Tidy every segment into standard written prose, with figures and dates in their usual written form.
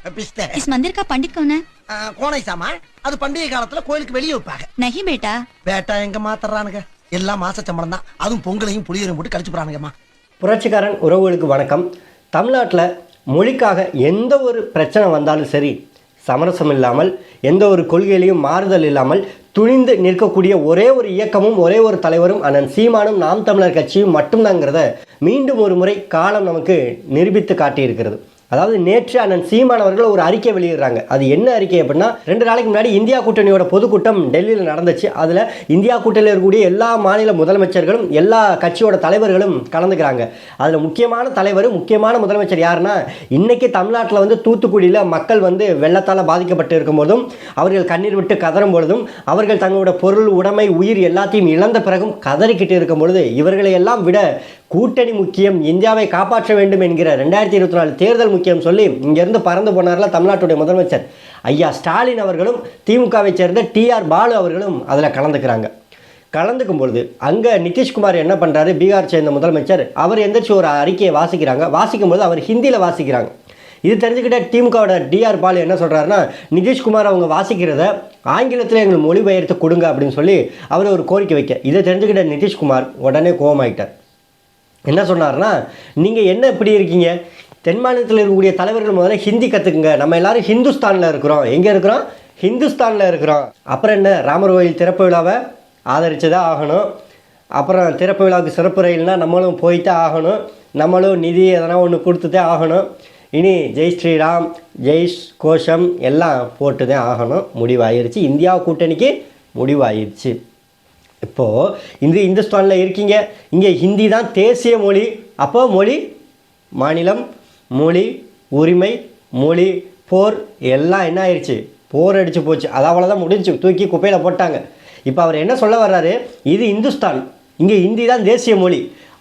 इस मंदिर का पंडित कौन है? கோனை சாமா அது பண்டிகை காலத்துல கோயிலுக்கு வெளியே வைப்பாங்க. नहीं बेटा. பேட்டா எங்க மாத்தறானுங்க? எல்லாம் மாச சம்பளம் தான். அதுவும் பொங்கலையும் புளியரையும் போட்டு கழிச்சு போறானுங்கம்மா. புரட்சிக்காரன் உறவுகளுக்கு வணக்கம். தமிழ்நாட்டில் மொழிக்காக எந்த ஒரு பிரச்சனை வந்தாலும் சரி, சமரசம் இல்லாமல் எந்த ஒரு கொள்கையிலையும் மாறுதல் இல்லாமல் துணிந்து நிற்கக்கூடிய ஒரே ஒரு இயக்கமும் ஒரே ஒரு தலைவரும் அண்ணன் சீமானும் நாம் தமிழர் கட்சியும் மட்டும்தாங்கிறத மீண்டும் ஒரு முறை காலம் நமக்கு நிரூபித்து காட்டியிருக்கிறது. அதாவது நேற்று அண்ணன் சீமான் அவர்கள் ஒரு அறிக்கை வெளியிடுறாங்க. அது என்ன அறிக்கை அப்படின்னா, 2 நாளைக்கு முன்னாடி இந்தியா கூட்டணியோட பொதுக்கூட்டம் டெல்லியில் நடந்துச்சு. அதில் இந்தியா கூட்டணியில் இருக்கக்கூடிய எல்லா மாநில முதலமைச்சர்களும் எல்லா கட்சியோட தலைவர்களும் கலந்துக்கிறாங்க. அதில் முக்கியமான தலைவர், முக்கியமான முதலமைச்சர் யாருன்னா, இன்றைக்கி தமிழ்நாட்டில் வந்து தூத்துக்குடியில் மக்கள் வந்து வெள்ளத்தால் பாதிக்கப்பட்டு இருக்கும்போதும், அவர்கள் கண்ணீர் விட்டு கதறும் பொழுதும், அவர்கள் தங்களோட பொருள், உடைமை, உயிர் எல்லாத்தையும் இழந்த பிறகும் கதறிக்கிட்டு இருக்கும் பொழுது, இவர்களை எல்லாம் விட கூட்டணி முக்கியம், இந்தியாவை காப்பாற்ற வேண்டும் என்கிற 2024 தேர்தல் முக்கியம் சொல்லி இங்கேருந்து பறந்து போனார்ல தமிழ்நாட்டுடைய முதலமைச்சர் ஐயா ஸ்டாலின் அவர்களும் திமுகவை சேர்ந்த டிஆர் பாலு அவர்களும் அதில் கலந்துக்கிறாங்க. கலந்துக்கும் பொழுது அங்கே நிதிஷ்குமார் என்ன பண்ணுறாரு, பீகார் சேர்ந்த முதலமைச்சர், அவர் எந்திரிச்சு ஒரு அறிக்கையை வாசிக்கிறாங்க. வாசிக்கும்போது அவர் ஹிந்தியில் வாசிக்கிறாங்க. இது தெரிஞ்சுக்கிட்ட திமுகவோட டிஆர் பாலு என்ன சொல்கிறாருன்னா, நிதிஷ்குமார் அவங்க வாசிக்கிறத ஆங்கிலத்தில் எங்களுக்கு மொழிபெயர்த்து கொடுங்க அப்படின்னு சொல்லி அவர் ஒரு கோரிக்கை வைக்க, இதை தெரிஞ்சுக்கிட்ட நிதிஷ்குமார் உடனே கோபமாயிட்டார். என்ன சொன்னார்னா, நீங்கள் என்ன இப்படி இருக்கீங்க, தென் மாநிலத்தில் இருக்கக்கூடிய தலைவர்கள் முதல்ல ஹிந்தி கற்றுக்குங்க, நம்ம எல்லோரும் ஹிந்துஸ்தானில் இருக்கிறோம். எங்கே இருக்கிறோம்? ஹிந்துஸ்தானில் இருக்கிறோம். அப்புறம் என்ன, ராமர் கோயில் திறப்பு விழாவை ஆதரித்து தான் ஆகணும். அப்புறம் திறப்பு விழாவுக்கு சிறப்பு ரயில்னால் நம்மளும் போய்த்தே ஆகணும், நம்மளும் நிதி எதனா ஒன்று கொடுத்துட்டே ஆகணும். இனி ஜெய் ஸ்ரீராம், ஜெய் கோஷம் எல்லாம் போட்டு தான் ஆகணும். முடிவாயிருச்சு, இந்தியா கூட்டணிக்கு முடிவாயிருச்சு. இப்போது இந்துஸ்தானில் இருக்கீங்க, இங்கே ஹிந்தி தான் தேசிய மொழி. அப்போ மொழி, மாநிலம், மொழி, உரிமை, மொழி, போர் எல்லாம் என்ன ஆயிடுச்சு, போர் அடித்து போச்சு. அது அவ்வளோதான், முடிஞ்சு, தூக்கி குப்பையில் போட்டாங்க. இப்போ அவர் என்ன சொல்ல வர்றாரு, இது இந்துஸ்தான், இங்கே ஹிந்தி தான் தேசிய மொழி,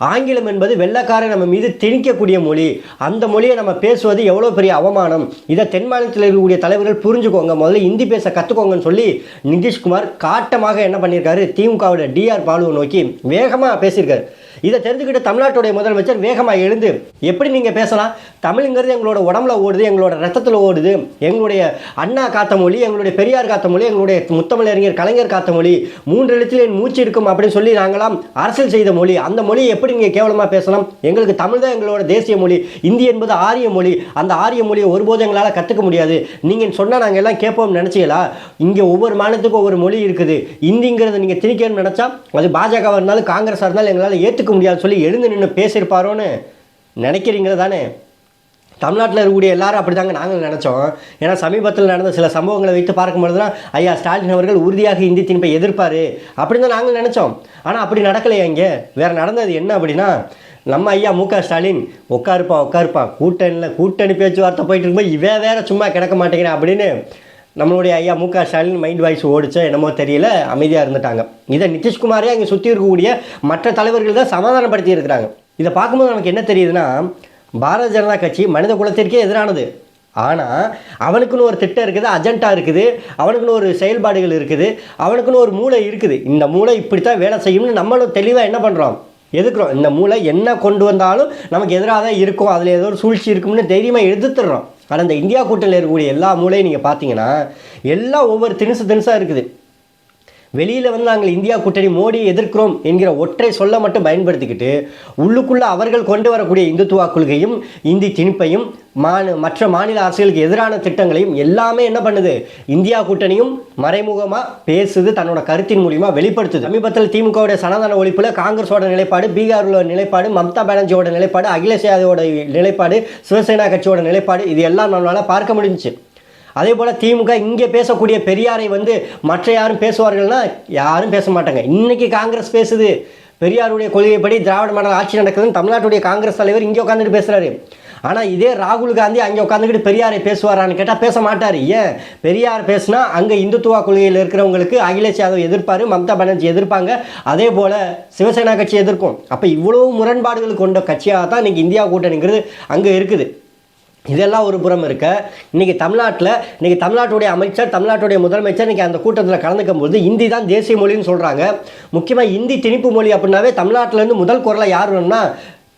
ஆங்கிலம் என்பது வெள்ளைக்காரன் நம்ம மீது திணிக்கக்கூடிய மொழி, அந்த மொழியை நம்ம பேசுவது எவ்வளோ பெரிய அவமானம், இதை தென் மாநிலத்தில் இருக்கக்கூடிய தலைவர்கள் புரிஞ்சுக்கோங்க, முதல்ல ஹிந்தி பேச கற்றுக்கோங்கன்னு சொல்லி நிதிஷ்குமார் காட்டமாக என்ன பண்ணியிருக்காரு, திமுகவோட டிஆர் பாலுவை நோக்கி வேகமாக பேசியிருக்காரு. இதை தெரிஞ்சுக்கிட்டு தமிழ்நாட்டுடைய முதலமைச்சர் வேகமாக எழுந்து, எப்படி நீங்கள் பேசலாம், தமிழுங்கிறது எங்களோட உடம்புல ஓடுது, எங்களோட ரத்தத்தில் ஓடுது, எங்களுடைய அண்ணா காத்த மொழி, எங்களுடைய பெரியார் காத்த மொழி, எங்களுடைய முத்தமிழறிஞர் கலைஞர் காத்த மொழி, 3 எழுத்தில் என் மூச்சு இருக்கும் அப்படின்னு சொல்லி நாங்களாம் அரசியல் செய்த மொழி, அந்த மொழியை எப்படி நீங்கள் கேவலமாக பேசலாம், எங்களுக்கு தமிழ் தான் எங்களோட தேசிய மொழி, இந்தி என்பது ஆரிய மொழி, அந்த ஆரிய மொழியை ஒருபோதும் எங்களால் கற்றுக்க முடியாது, நீங்கள் சொன்னால் நாங்கள் எல்லாம் கேட்போம்னு நினச்சிங்களா, இங்கே ஒவ்வொரு மாநிலத்துக்கும் ஒவ்வொரு மொழி இருக்குது, இந்திங்கிறத நீங்கள் திணிக்கணும்னு நினச்சா அது பாஜகவாக இருந்தாலும் காங்கிரஸாக இருந்தாலும் எங்களால் ஏற்றுக்க முடியாது சொல்லி எழுந்து நின்று பேசியிருப்பாரோன்னு நினைக்கிறீங்க தானே. தமிழ்நாட்டில் இருக்கக்கூடிய எல்லாரும் அப்படி தாங்க நாங்கள் நினச்சோம். ஏன்னா சமீபத்தில் நடந்த சில சம்பவங்களை வைத்து பார்க்கும்பொழுதுலாம் ஐயா ஸ்டாலின் அவர்கள் உறுதியாக இந்தி திணிப்பை எதிர்ப்பார் அப்படின்னு தான் நாங்கள் நினச்சோம். ஆனால் அப்படி நடக்கலையா, இங்கே வேறு நடந்தது என்ன அப்படின்னா, நம்ம ஐயா மு.க. ஸ்டாலின் உட்காருப்பா கூட்டணி பேச்சுவார்த்தை போயிட்டு இருக்கும்போது இவன் வேற சும்மா கிடக்க மாட்டேங்கிறேன் அப்படின்னு நம்மளுடைய ஐயா மு.க. ஸ்டாலின் மைண்ட் வாய்ஸ் ஓடிச்சோ என்னமோ தெரியல, அமைதியாக இருந்துட்டாங்க. இதை நிதிஷ்குமாரே அங்கே சுற்றி இருக்கக்கூடிய மற்ற தலைவர்கள் தான் சமாதானப்படுத்தி இருக்கிறாங்க. இதை பார்க்கும்போது நமக்கு என்ன தெரியுதுன்னா, பாரதிய ஜனதா கட்சி மனித குலத்திற்கே எதிரானது. ஆனால் அவனுக்குன்னு ஒரு திட்டம் இருக்குது, அஜெண்டா இருக்குது, அவனுக்குன்னு ஒரு செயல்பாடுகள் இருக்குது, அவனுக்குன்னு ஒரு மூளை இருக்குது. இந்த மூளை இப்படித்தான் வேலை செய்யும்னு நம்மளும் தெளிவாக என்ன பண்ணுறோம், எதுக்குறோம். இந்த மூளை என்ன கொண்டு வந்தாலும் நமக்கு எதிராக தான் இருக்கும், அதில் ஏதோ ஒரு சூழ்ச்சி இருக்கும்னு தைரியமாக எதிர்த்துடுறோம். ஆனால் இந்த இந்தியா கூட்டணியில் இருக்கக்கூடிய எல்லா மூலையும் நீங்கள் பார்த்தீங்கன்னா எல்லாம் ஒவ்வொரு திணுசாக இருக்குது. வெளியில் வந்து நாங்கள் இந்தியா கூட்டணி மோடியை எதிர்க்கிறோம் என்கிற ஒற்றை சொல்ல மட்டும் பயன்படுத்திக்கிட்டு உள்ளுக்குள்ளே அவர்கள் கொண்டு வரக்கூடிய இந்துத்துவா கொள்கையும் இந்தி திணிப்பையும் மற்ற மாநில அரசுகளுக்கு எதிரான திட்டங்களையும் எல்லாமே என்ன பண்ணுது, இந்தியா கூட்டணியும் மறைமுகமாக பேசுது, தன்னோட கருத்தின் மூலியமாக வெளிப்படுத்துது. சமீபத்தில் திமுகவுடைய சனாதன ஒழிப்பில் காங்கிரஸோட நிலைப்பாடு, பீகாரோட நிலைப்பாடு, மம்தா பானர்ஜியோட நிலைப்பாடு, அகிலேஷ் யாதவோட நிலைப்பாடு, சிவசேனா கட்சியோட நிலைப்பாடு, இது எல்லாம் நம்மளால் பார்க்க முடிஞ்சிச்சு. அதே போல் திமுக இங்கே பேசக்கூடிய பெரியாரை வந்து மற்ற யாரும் பேசுவார்கள்னா யாரும் பேச மாட்டாங்க. இன்றைக்கி காங்கிரஸ் பேசுது, பெரியாருடைய கொள்கைப்படி திராவிட மாடல் ஆட்சி நடக்குதுன்னு தமிழ்நாட்டுடைய காங்கிரஸ் தலைவர் இங்கே உட்காந்துட்டு பேசுகிறாரு. ஆனால் இதே ராகுல் காந்தி அங்கே உட்காந்துக்கிட்டு பெரியாரை பேசுவாரான்னு கேட்டால் பேச மாட்டார். ஏன், பெரியார் பேசுனா அங்கே இந்துத்துவா கொள்கையில் இருக்கிறவங்களுக்கு அகிலேஷ் யாதவ் எதிர்ப்பார், மம்தா பானர்ஜி எதிர்ப்பாங்க, அதே போல் சிவசேனா கட்சி எதிர்க்கும். அப்போ இவ்வளோ முரண்பாடுகள் கொண்ட கட்சியாக தான் இன்றைக்கி இந்தியா கூட்டணிங்கிறது அங்கே இருக்குது. இதெல்லாம் ஒரு புறம் இருக்க, இன்றைக்கி தமிழ்நாட்டுடைய அமைச்சர், தமிழ்நாட்டுடைய முதலமைச்சர் இன்றைக்கி அந்த கூட்டத்தில் கலந்துக்கும் போது இந்தி தான் தேசிய மொழின்னு சொல்கிறாங்க. முக்கியமாக இந்தி திணிப்பு மொழி அப்படின்னாவே தமிழ்நாட்டிலேருந்து முதல் குரலாக யார் வேணும்னா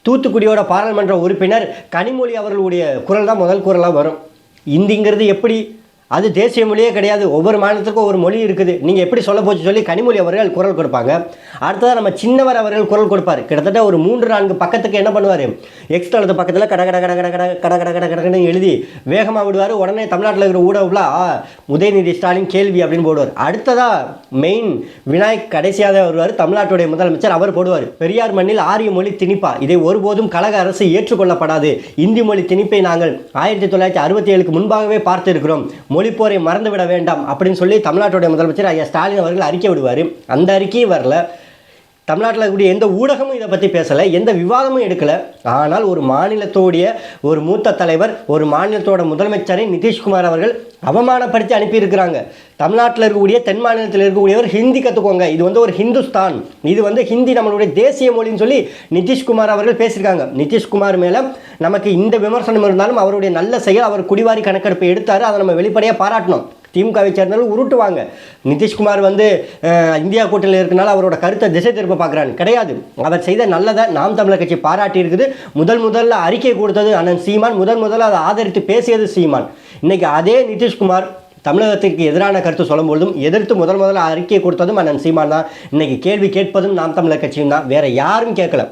தூத்துக்குடியோட பாராளுமன்ற உறுப்பினர் கனிமொழி அவர்களுடைய குரல் தான் முதல் குரலாக வரும். இந்திங்கிறது எப்படி, அது தேசிய மொழியே கிடையாது, ஒவ்வொரு மாநிலத்துக்கும் ஒரு மொழி இருக்குது, நீங்கள் எப்படி சொல்ல போச்சு சொல்லி கனிமொழி அவர்கள் குரல் கொடுப்பாங்க. அடுத்ததாக நம்ம சின்னவர் அவர்கள் குரல் கொடுப்பார். கிட்டத்தட்ட ஒரு 3-4 பக்கத்துக்கு என்ன பண்ணுவார், எக்ஸ்ட்ரா பக்கத்தில் கட கட கட கட கட கட கட கட கடன்னு எழுதி வேகமாக விடுவார். உடனே தமிழ்நாட்டில் இருக்கிற ஊடகம்லாம் உதயநிதி ஸ்டாலின் கேள்வி அப்படின்னு போடுவார். அடுத்ததாக மெயின் விநாயக் கடைசியாக வருவார், தமிழ்நாட்டுடைய முதலமைச்சர். அவர் போடுவார், பெரியார் மண்ணில் ஆரிய மொழி திணிப்பா, இதை ஒருபோதும் கழக அரசு ஏற்றுக்கொள்ளப்படாது, இந்தி மொழி திணிப்பை நாங்கள் 1967க்கு முன்பாகவே பார்த்திருக்கிறோம், மொழிப்போரை மறந்துவிட வேண்டாம் அப்படின்னு சொல்லி தமிழ்நாட்டுடைய முதலமைச்சர் ஐயா ஸ்டாலின் அவர்கள் அறிக்கை விடுவார். அந்த அறிக்கையும் வரல, தமிழ்நாட்டில் இருக்கக்கூடிய எந்த ஊடகமும் இதை பற்றி பேசலை, எந்த விவாதமும் எடுக்கலை. ஆனால் ஒரு மாநிலத்தோடைய ஒரு மூத்த தலைவர், ஒரு மாநிலத்தோட முதலமைச்சரை நிதிஷ்குமார் அவர்கள் அவமானப்படுத்தி அனுப்பியிருக்கிறாங்க. தமிழ்நாட்டில் இருக்கக்கூடிய தென் மாநிலத்தில் இருக்கக்கூடியவர் ஹிந்தி கற்றுக்கோங்க, இது வந்து ஒரு ஹிந்துஸ்தான், இது வந்து ஹிந்தி நம்மளுடைய தேசிய மொழின்னு சொல்லி நிதிஷ்குமார் அவர்கள் பேசியிருக்காங்க. நிதிஷ்குமார் மேலே நமக்கு இந்த விமர்சனம் இருந்தாலும் அவருடைய நல்ல செயல், அவர் குடிவாரி கணக்கெடுப்பை எடுத்தார், அதை நம்ம வெளிப்படையாக பாராட்டணும். திமுகவை சேர்ந்தாலும் உருட்டுவாங்க, நிதிஷ்குமார் வந்து இந்தியா கூட்டணியில் இருக்கனால அவரோட கருத்தை திசை திருப்ப பார்க்குறான்னு கிடையாது. அவர் செய்த நல்லதை நாம் தமிழர் கட்சி பாராட்டி இருக்குது. முதல்ல அறிக்கை கொடுத்தது அண்ணன் சீமான், முதல்ல அதை ஆதரித்து பேசியது சீமான். இன்னைக்கு அதே நிதிஷ்குமார் தமிழகத்திற்கு எதிரான கருத்து சொல்லும்பொழுதும் எதிர்த்து முதல்ல அறிக்கை கொடுத்ததும் அண்ணன் சீமான் தான். இன்னைக்கு கேள்வி கேட்பதும் நாம் தமிழர் கட்சியும் தான், வேற யாரும் கேட்கல.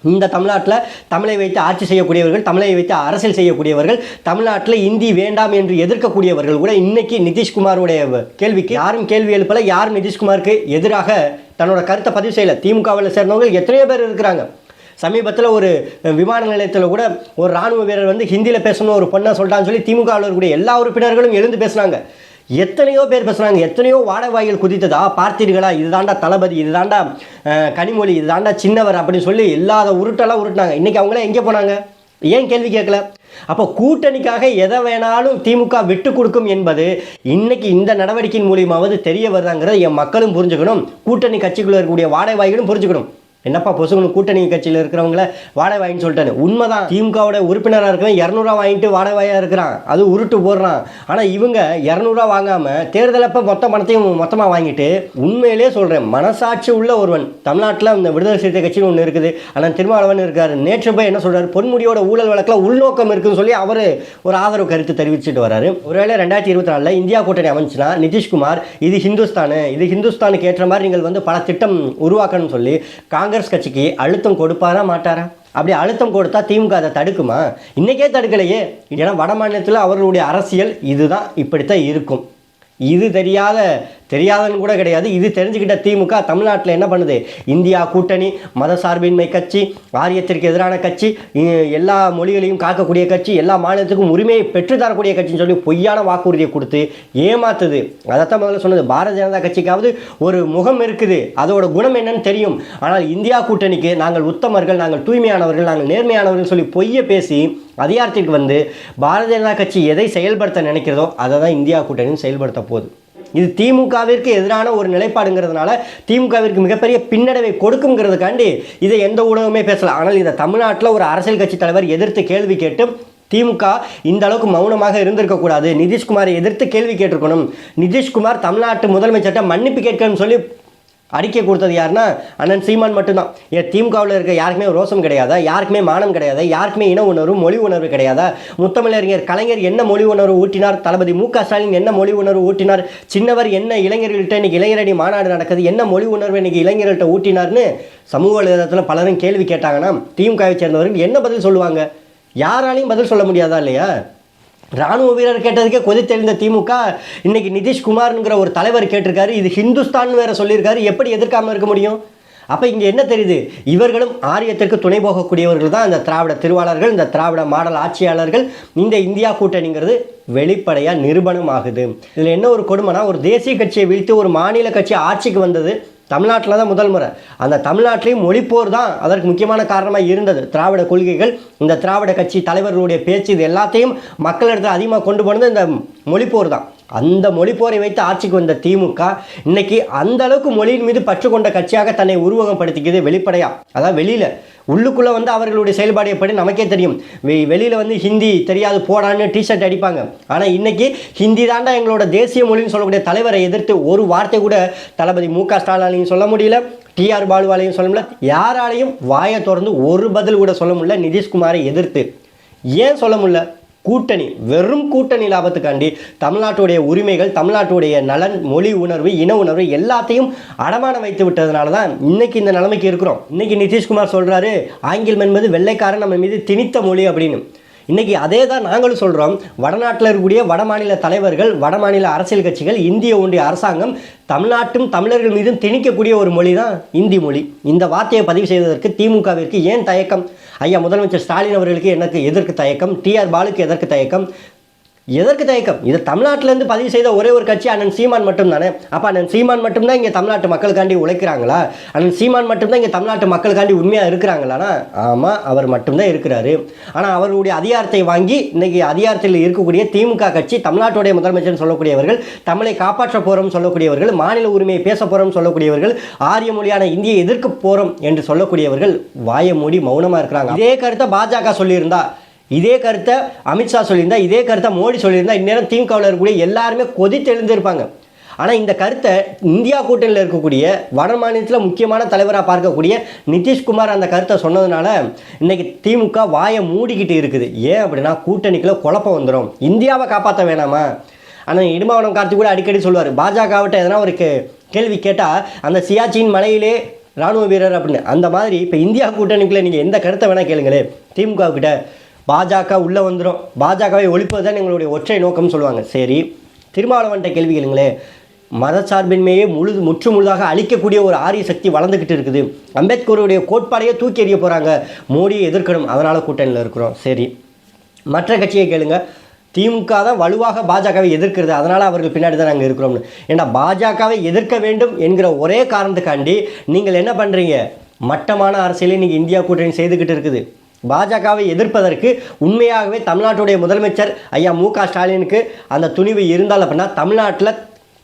இந்த தமிழ்நாட்டில் தமிழை வைத்து ஆட்சி செய்யக்கூடியவர்கள், தமிழை வைத்து அரசியல் செய்யக்கூடியவர்கள், தமிழ்நாட்டில் இந்தி வேண்டாம் என்று எதிர்க்கக்கூடியவர்கள் கூட இன்னைக்கு நிதிஷ்குமாருடைய கேள்விக்கு யாரும் கேள்வி எழுப்பலை, யாரும் நிதிஷ்குமாருக்கு எதிராக தன்னோட கருத்தை பதிவு செய்யலை. திமுகவில் சேர்ந்தவங்க எத்தனையோ பேர் இருக்கிறாங்க. சமீபத்தில் ஒரு விமான நிலையத்தில் கூட ஒரு இராணுவ வீரர் வந்து ஹிந்தியில் பேசணும் ஒரு பொண்ணை சொல்லிட்டான்னு சொல்லி திமுகவில் இருக்கக்கூடிய எல்லா உறுப்பினர்களும் எழுந்து பேசுனாங்க. எத்தனையோ பேர் பேசுகிறாங்க, எத்தனையோ வாடவாய்கள் குதித்ததா, பார்த்தீர்களா, இதுதாண்டா தளபதி, இதுதாண்டா கனிமொழி, இதுதாண்டா சின்னவர் அப்படின்னு சொல்லி எல்லாத உருட்டெல்லாம் உருட்டினாங்க. இன்றைக்கி அவங்களாம் எங்கே போனாங்க, ஏன் கேள்வி கேட்கல? அப்போ கூட்டணிக்காக எதை வேணாலும் திமுக விட்டு கொடுக்கும் என்பது இன்னைக்கு இந்த நடவடிக்கையின் மூலியமாவது தெரிய வருதாங்கிறத என் மக்களும் புரிஞ்சுக்கணும், கூட்டணி கட்சிக்குள்ளே இருக்கக்கூடிய வாடவாய்களும் புரிஞ்சுக்கணும். என்னப்பா பொசுகணும் கூட்டணி கட்சியில் இருக்கிறவங்கள வாடகை வாங்கின்னு சொல்லிட்டாரு. உண்மைதான், திமுகவோட உறுப்பினராக இருக்கிறவன் 200 வாங்கிட்டு வாடகையாக இருக்கிறான், அது உருட்டு போடுறான். ஆனால் இவங்க 200 வாங்காமல் தேர்தலப்போ மொத்த பணத்தையும் மொத்தமாக வாங்கிட்டு, உண்மையிலே சொல்கிறேன், மனசாட்சி உள்ள ஒருவன் தமிழ்நாட்டில் இந்த விடுதலை சிறுத்தை கட்சின்னு ஒன்று இருக்குது, ஆனால் திருமாவளவன் இருக்கார். நேற்று போய் என்ன சொல்கிறார், பொன்முடியோட ஊழல் வழக்கில் உள்நோக்கம் இருக்குன்னு சொல்லி அவர் ஒரு ஆதரவு கருத்து தெரிவிச்சுட்டு வர்றாரு. ஒருவேளை 2024 இந்தியா கூட்டணி அமைச்சுன்னா நிதிஷ்குமார் இது ஹிந்துஸ்தானுக்கு ஏற்ற மாதிரி நீங்கள் வந்து பல திட்டம் உருவாக்கணும்னு சொல்லி காங்கிரஸ் கட்சிக்கு அழுத்தம் கொடுப்பாரா மாட்டாரா? அப்படி அழுத்தம் கொடுத்தா திமுக அதை தடுக்குமா? இன்னைக்கே தடுக்கலையே. ஏன்னா வட மாநிலத்தில் அவர்களுடைய அரசியல் இதுதான், இப்படித்தான் இருக்கும். இது தெரியாதன்னு கூட கிடையாது. இது தெரிஞ்சுக்கிட்ட திமுக தமிழ்நாட்டில் என்ன பண்ணுது, இந்தியா கூட்டணி, மத சார்பின்மை கட்சி, ஆரியத்திற்கு எதிரான கட்சி, எல்லா மொழிகளையும் காக்கக்கூடிய கட்சி, எல்லா மாநிலத்துக்கும் உரிமையை பெற்றுத்தரக்கூடிய கட்சின்னு சொல்லி பொய்யான வாக்குறுதியை கொடுத்து ஏமாத்துது. அதைத்தான் முதல்ல சொன்னது, பாரதிய ஜனதா கட்சிக்காவது ஒரு முகம் இருக்குது, அதோட குணம் என்னன்னு தெரியும். ஆனால் இந்தியா கூட்டணிக்கு நாங்கள் உத்தமர்கள், நாங்கள் தூய்மையானவர்கள், நாங்கள் நேர்மையானவர்கள் சொல்லி பொய்யை பேசி அதிகாரத்திற்கு வந்து பாரதிய ஜனதா கட்சி எதை செயல்படுத்த நினைக்கிறதோ அதை தான் இந்தியா கூட்டணியும் செயல்படுத்த போகுது. இது திமுகவிற்கு எதிரான ஒரு நிலைப்பாடுங்கிறதுனால திமுகவிற்கு மிகப்பெரிய பின்னடைவை கொடுக்குங்கிறதுக்காண்டி இதை எந்த ஊடகமே பேசலாம். ஆனால் இதை தமிழ்நாட்டில் ஒரு அரசியல் கட்சி தலைவர் எதிர்த்து கேள்வி கேட்டு திமுக இந்த அளவுக்கு மௌனமாக இருந்திருக்கக்கூடாது, நிதிஷ்குமாரை எதிர்த்து கேள்வி கேட்டிருக்கணும், நிதிஷ்குமார் தமிழ்நாட்டு முதலமைச்சர்கிட்ட மன்னிப்பு கேட்கணும்னு சொல்லி அறிக்கை கொடுத்தது யாருன்னா அண்ணன் சீமான் மட்டும்தான். ஏன் திமுகவில் இருக்க யாருக்குமே ரோசம் கிடையாதா, யாருக்குமே மானம் கிடையாதா, யாருக்குமே இன உணர்வு மொழி உணர்வு கிடையாதா? முத்தமிழறிஞர் கலைஞர் என்ன மொழி உணர்வு ஊட்டினார், தளபதி மு.க. ஸ்டாலின் என்ன மொழி உணர்வு ஊட்டினார், சின்னவர் என்ன இளைஞர்கள்ட்ட இன்னைக்கு இளைஞரணி மாநாடு நடக்குது, என்ன மொழி உணர்வு இன்னைக்கு இளைஞர்கள்ட்ட ஊட்டினார்னு சமூக வலைதளத்தில் பலரும் கேள்வி கேட்டாங்கன்னா திமுகவை சேர்ந்தவர்கள் என்ன பதில் சொல்லுவாங்க? யாராலையும் பதில் சொல்ல முடியாதா இல்லையா? ராணுவ வீரர் கேட்டதுக்கே கொதித்தெழுந்த திமுக இன்னைக்கு நிதிஷ்குமார்ங்கிற ஒரு தலைவர் கேட்டிருக்காரு, இது ஹிந்துஸ்தான் வேற சொல்லியிருக்காரு, எப்படி எதிர்க்காமல் இருக்க முடியும்? அப்போ இங்கே என்ன தெரியுது, இவர்களும் ஆரியத்திற்கு துணை போகக்கூடியவர்கள் தான் இந்த திராவிட திருவாளர்கள், இந்த திராவிட மாடல் ஆட்சியாளர்கள். இந்த இந்தியா கூட்டணிங்கிறது வெளிப்படையாக நிரூபணம் ஆகுது. இதில் என்ன ஒரு கொடுமைனா, ஒரு தேசிய கட்சியை வீழ்த்து ஒரு மாநில கட்சி ஆட்சிக்கு வந்தது தமிழ்நாட்டில் தான் முதல் முறை. அந்த தமிழ்நாட்டிலையும் மொழிப்போர் தான் அதற்கு முக்கியமான காரணமாக இருந்தது. திராவிட கொள்கைகள், இந்த திராவிட கட்சி தலைவர்களுடைய பேச்சு, இது எல்லாத்தையும் மக்களிடத்தில் அதிகமாக கொண்டு போனது இந்த மொழிப்போர் தான். அந்த மொழிப்போரை வைத்து ஆட்சிக்கு வந்த திமுக இன்னைக்கு அந்த அளவுக்கு மொழியின் மீது பற்று கொண்ட கட்சியாக தன்னை உருவகப்படுத்திக்கிறது வெளிப்படையாக. அதான் வெளியில், உள்ளுக்குள்ளே வந்து அவர்களுடைய செயல்பாடு எப்படி நமக்கே தெரியும். வெளியில் வந்து ஹிந்தி தெரியாது போடான்னு டிஷர்ட் அடிப்பாங்க. ஆனால் இன்றைக்கி ஹிந்தி தாண்டா எங்களோட தேசிய மொழின்னு சொல்லக்கூடிய தலைவரை எதிர்த்து ஒரு வார்த்தை கூட தளபதி மு.க. ஸ்டாலினையும் சொல்ல முடியல, டிஆர் பாலுவாலையும் சொல்ல முடியல, யாராலையும் வாயை திறந்து ஒரு பதில் கூட சொல்ல முடியல. நிதிஷ்குமாரை எதிர்த்து ஏன் சொல்ல முடியல? கூட்டணி, வெறும் கூட்டணி லாபத்துக்காண்டி தமிழ்நாட்டுடைய உரிமைகள், தமிழ்நாட்டுடைய நலன், மொழி உணர்வு, இன உணர்வு எல்லாத்தையும் அடமானம் வைத்து விட்டதுனால தான் இன்னைக்கு இந்த நிலைமைக்கு இருக்கிறோம். இன்னைக்கு நிதிஷ்குமார் சொல்றாரு ஆங்கிலம் என்பது வெள்ளைக்காரன் நம்ம மீது திணித்த மொழி அப்படின்னு. இன்றைக்கி அதே தான் நாங்களும் சொல்கிறோம். வடநாட்டில் இருக்கக்கூடிய வடமாநில தலைவர்கள், வடமாநில அரசியல் கட்சிகள், இந்திய ஒன்றிய அரசாங்கம் தமிழ்நாட்டும் தமிழர்கள் மீதும் திணிக்கக்கூடிய ஒரு மொழி தான் இந்தி மொழி. இந்த வார்த்தையை பதிவு செய்வதற்கு திமுகவிற்கு ஏன் தயக்கம்? ஐயா முதலமைச்சர் ஸ்டாலின் அவர்களுக்கு எனக்கு எதற்கு தயக்கம்? டிஆர் பாலுக்கு எதற்கு தயக்கம்? எதற்கு தயக்கம்? இது தமிழ்நாட்டிலேருந்து பதிவு செய்த ஒரே ஒரு கட்சி அண்ணன் சீமான் மட்டும் தானே. அப்போ அண்ணன் சீமான் மட்டும்தான் இங்கே தமிழ்நாட்டு மக்களுக்காண்டி உழைக்கிறாங்களா? அண்ணன் சீமான் மட்டும்தான் இங்கே தமிழ்நாட்டு மக்களுக்காண்டி உண்மையாக இருக்கிறாங்களானா? ஆமாம், அவர் மட்டும்தான் இருக்கிறாரு. ஆனால் அவருடைய அதிகாரத்தை வாங்கி இன்றைக்கி அதிகாரத்தில் இருக்கக்கூடிய திமுக கட்சி, தமிழ்நாட்டுடைய முதலமைச்சர் சொல்லக்கூடியவர்கள், தமிழை காப்பாற்ற போகிறோம் சொல்லக்கூடியவர்கள், மாநில உரிமையை பேச போகிறோம் சொல்லக்கூடியவர்கள், ஆரிய மொழியான இந்தியை எதிர்க்க போகிறோம் என்று சொல்லக்கூடியவர்கள் வாயை மூடி மௌனமாக இருக்கிறாங்க. இதே கருத்தை பாஜக சொல்லியிருந்தா, இதே கருத்தை அமித்ஷா சொல்லியிருந்தா, இதே கருத்தை மோடி சொல்லியிருந்தா, இந்நேரம் திமுகவில் இருக்கக்கூடிய எல்லாருமே கொதித்து எழுந்திருப்பாங்க. ஆனால் இந்த கருத்தை இந்தியா கூட்டணியில் இருக்கக்கூடிய வட மாநிலத்தில் முக்கியமான தலைவராக பார்க்கக்கூடிய நிதிஷ்குமார் அந்த கருத்தை சொன்னதுனால இன்றைக்கி திமுக வாயை மூடிக்கிட்டு இருக்குது. ஏன் அப்படின்னா கூட்டணிக்குள்ள குழப்பம் வந்துடும். இந்தியாவை காப்பாற்ற வேணாமா? ஆனால் இடுமாவனம் கார்த்தி கூட அடிக்கடி சொல்லுவார், பாஜகவிட்ட எதனா ஒரு கேள்வி கேட்டால் அந்த சியாச்சின் மலையிலே இராணுவ வீரர் அப்படின்னு. அந்த மாதிரி இப்போ இந்தியா கூட்டணிக்குள்ளே நீங்கள் எந்த கருத்தை வேணால் கேளுங்களே, திமுக கிட்ட பாஜக உள்ளே வந்துடும், பாஜகவை ஒழிப்பது தான் எங்களுடைய ஒற்றை நோக்கம்னு சொல்லுவாங்க. சரி, திருமாவளவன்ட்ட கேள்வி கேளுங்களே, மதச்சார்பின்மையே முற்று முழுதாக அழிக்கக்கூடிய ஒரு ஆரிய சக்தி வளர்ந்துக்கிட்டு இருக்குது, அம்பேத்கருடைய கோட்பாடையே தூக்கி எறிய போகிறாங்க, மோடியை எதிர்க்கணும், அதனால் கூட்டணியில் இருக்கிறோம். சரி, மற்ற கட்சியை கேளுங்க, திமுக தான் வலுவாக பாஜகவை எதிர்க்கிறது, அதனால் அவர்கள் பின்னாடி தான் நாங்கள் இருக்கிறோம்னு. ஏன்னா பாஜகவை எதிர்க்க வேண்டும் என்கிற ஒரே காரணத்துக்காண்டி நீங்கள் என்ன பண்ணுறீங்க? மட்டமான அரசியலை நீங்கள் இந்தியா கூட்டணி செய்துக்கிட்டு இருக்குது. பாஜகவை எதிர்ப்பதற்கு உண்மையாகவே தமிழ்நாட்டுடைய முதலமைச்சர் ஐயா மு.க. ஸ்டாலினுக்கு அந்த துணிவு இருந்தால் அப்படின்னா தமிழ்நாட்டில்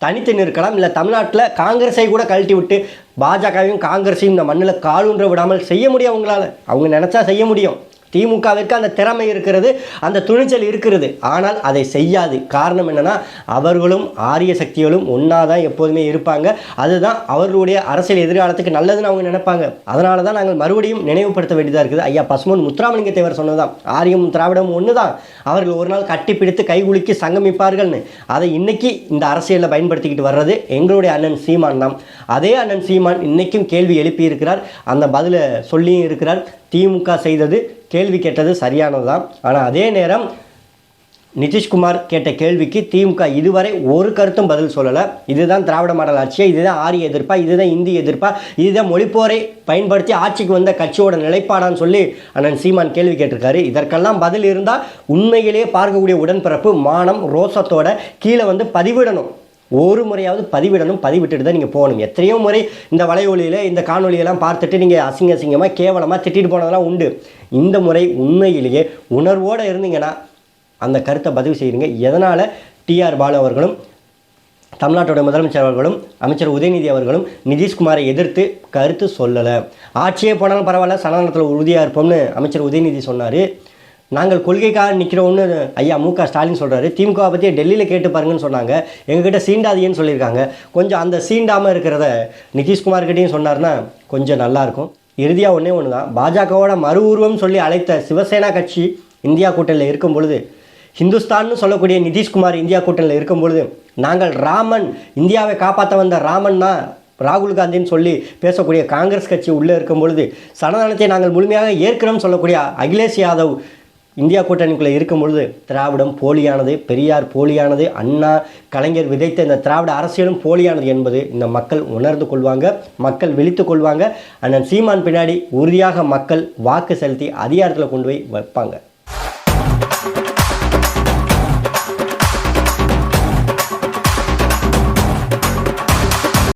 தனித்து நிற்கலாம். இல்லை தமிழ்நாட்டில் காங்கிரஸை கூட கழட்டி விட்டு பாஜகவையும் காங்கிரஸையும் இந்த மண்ணில் காலூன்ற விடாமல் செய்ய முடியும். அவங்களால, அவங்க நினச்சா செய்ய முடியும். திமுகவிற்கு அந்த திறமை இருக்கிறது, அந்த துணிச்சல் இருக்கிறது. ஆனால் அதை செய்யாது. காரணம் என்னென்னா அவர்களும் ஆரிய சக்திகளும் ஒன்றா தான் எப்போதுமே இருப்பாங்க. அதுதான் அவர்களுடைய அரசியல் எதிர்காலத்துக்கு நல்லதுன்னு அவங்க நினைப்பாங்க. அதனால தான் நாங்கள் மறுபடியும் நினைவுபடுத்த வேண்டியதாக இருக்குது. ஐயா பசுமன் முத்துராமலிங்க தேவர் சொன்னதான், ஆரியமும் திராவிடமும் ஒன்று தான், அவர்கள் ஒரு நாள் கட்டி பிடித்து கைகுலுக்கி சங்கமிப்பார்கள்னு. அதை இன்னைக்கு இந்த அரசியலில் பயன்படுத்திக்கிட்டு வர்றது எங்களுடைய அண்ணன் சீமான் தான். அதே அண்ணன் சீமான் இன்னைக்கும் கேள்வி எழுப்பி இருக்கிறார், அந்த பதிலை சொல்லியும் இருக்கிறார். திமுக செய்தது, கேள்வி கேட்டது சரியானது தான். ஆனால் அதே நேரம் நிதிஷ்குமார் கேட்ட கேள்விக்கு திமுக இதுவரை ஒரு கருத்தும் பதில் சொல்லலை. இதுதான் திராவிட மாடல் ஆட்சியா, இதுதான் ஆரிய எதிர்ப்பா, இதுதான் இந்தி எதிர்ப்பா, இதுதான் மொழிப்போரை பயன்படுத்தி ஆட்சிக்கு வந்த கட்சியோட நிலைப்பாடான்னு சொல்லி அண்ணன் சீமான் கேள்வி கேட்டிருக்காரு. இதற்கெல்லாம் பதில் இருந்தால் உண்மையிலே பார்க்கக்கூடிய உடன்பிறப்பு மானம் ரோசத்தோட கீழே வந்து பதிவிடணும். ஒரு முறையாவது பதிவிடணும், பதிவிட்டுட்டு தான் நீங்கள் போகணும். எத்தனையோ முறை இந்த வலையொலியில் இந்த காணொலியெல்லாம் பார்த்துட்டு நீங்கள் அசிங்கமாக கேவலமாக திட்டிட்டு போனதெல்லாம் உண்டு. இந்த முறை உண்மையிலேயே உணர்வோடு இருந்தீங்கன்னா அந்த கருத்தை பதிவு செய்யுங்க. எதனால் டிஆர் பாலு அவர்களும் தமிழ்நாட்டோட முதலமைச்சர் அவர்களும் அமைச்சர் உதயநிதி அவர்களும் நிதிஷ்குமாரை எதிர்த்து கருத்து சொல்லலை? ஆட்சியே போனாலும் பரவாயில்ல, சனாதனத்தில் உறுதியாக இருப்போம்னு அமைச்சர் உதயநிதி சொன்னார். நாங்கள் கொள்கைக்காக நிற்கிறோம்னு ஐயா மு.க. ஸ்டாலின் சொல்கிறாரு. திமுகவை பற்றி டெல்லியில் கேட்டு பாருங்கன்னு சொன்னாங்க, எங்ககிட்ட சீண்டாதீன்னு சொல்லியிருக்காங்க. கொஞ்சம் அந்த சீண்டாமல் இருக்கிறத நிதிஷ்குமார்கிட்டையும் சொன்னார்னா கொஞ்சம் நல்லாயிருக்கும். இறுதியாக ஒன்று தான், பாஜகவோட மறு உருவம் சொல்லி அழைத்த சிவசேனா கட்சி இந்தியா கூட்டணியில் இருக்கும் பொழுது, ஹிந்துஸ்தான்னு சொல்லக்கூடிய நிதிஷ்குமார் இந்தியா கூட்டணியில் இருக்கும் பொழுது, நாங்கள் ராமன், இந்தியாவை காப்பாற்ற வந்த ராமன் தான் ராகுல் காந்தின்னு சொல்லி பேசக்கூடிய காங்கிரஸ் கட்சி உள்ளே இருக்கும் பொழுது, சனாதனத்தை நாங்கள் முழுமையாக ஏற்கிறோம்னு சொல்லக்கூடிய அகிலேஷ் யாதவ் இந்தியா கூட்டணிக்குள்ளே இருக்கும் பொழுது திராவிடம் போலியானது, பெரியார் போலியானது, அண்ணா கலைஞர் விதைத்த இந்த திராவிட அரசியலும் போலியானது என்பது இந்த மக்கள் உணர்ந்து கொள்வாங்க, மக்கள் விழித்து கொள்வாங்க. அண்ணன் சீமான் பின்னாடி உறுதியாக மக்கள் வாக்கு செலுத்தி அதிகாரத்தில் கொண்டு போய் வைப்பாங்க.